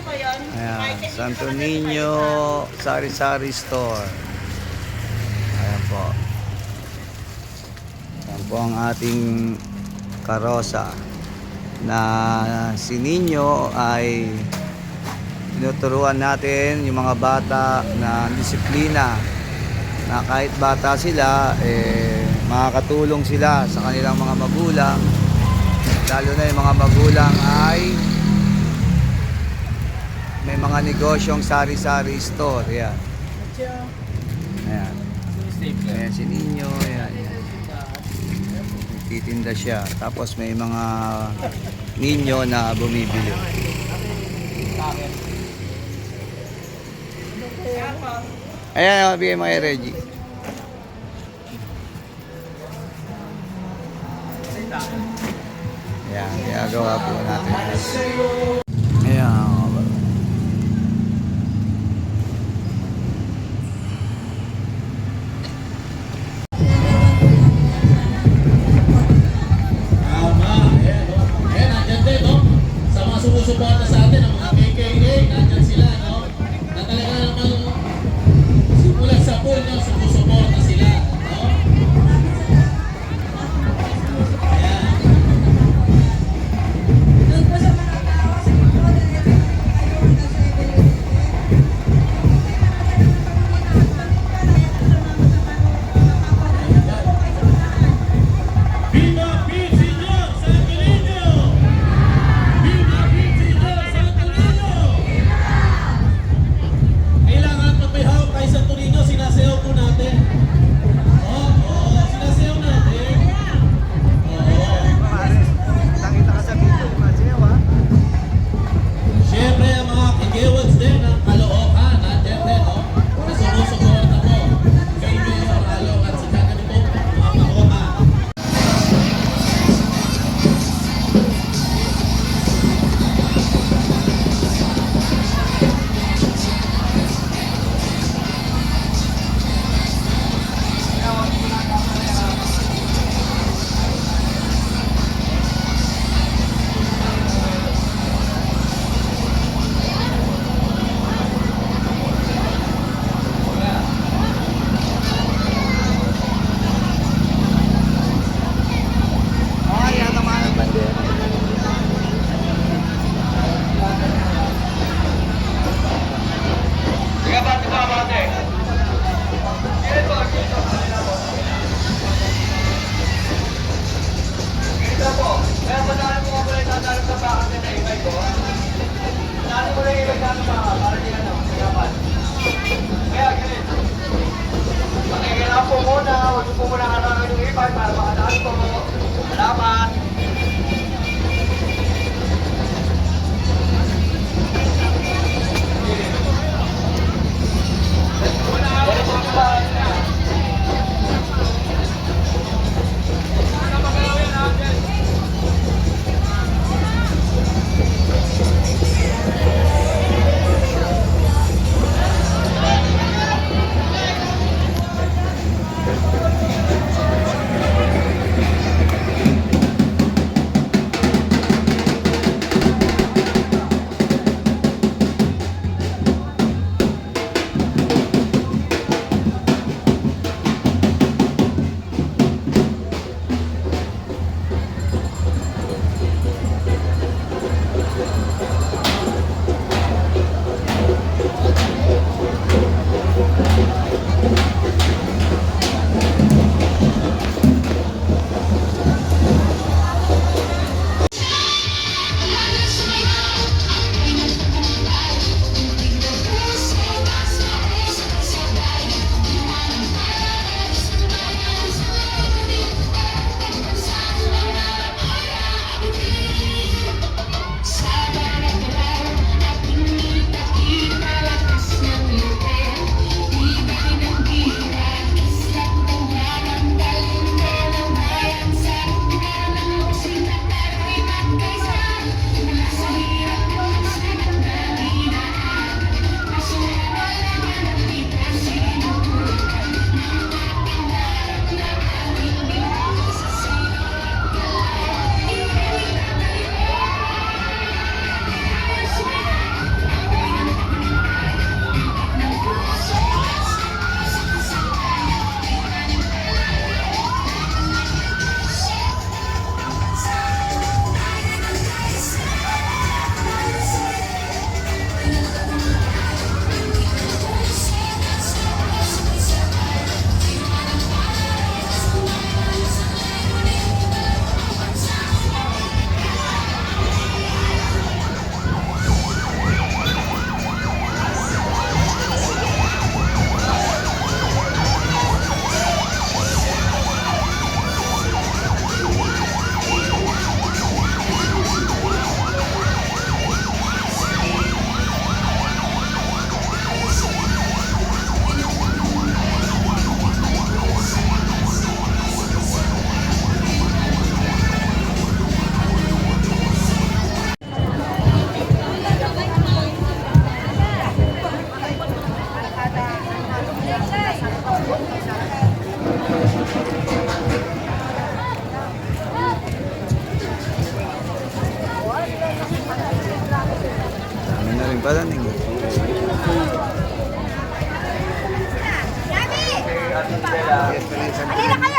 Ayan, Santo Niño Sari-Sari Store. Ayan po. Ayan po ang ating karosa na si Niño ay tinuturuan natin yung mga bata na disiplina, na kahit bata sila makakatulong sila sa kanilang mga magulang, lalo na yung mga magulang ay may mga negosyong sari-sari store. Ayan. Ayan. Ayan si Niño. Ayan. Titinda siya. Tapos may mga Niño na bumibili. Ayan, bigay mo kay Reggie. Ayan, ginagawa po natin. Ayan. Sumusuporta sa atin ang mga KKA, nandyan sila, no? Na talaga namang simulan sa pool, no? Sumusuporta sila, no? Ayan. Doon po sa mga tao, sa mga tao, ayaw na sa Viva Pizziño Santo Niño! Viva Pizziño Santo Niño! Balaning. Gabi! Halina kayo!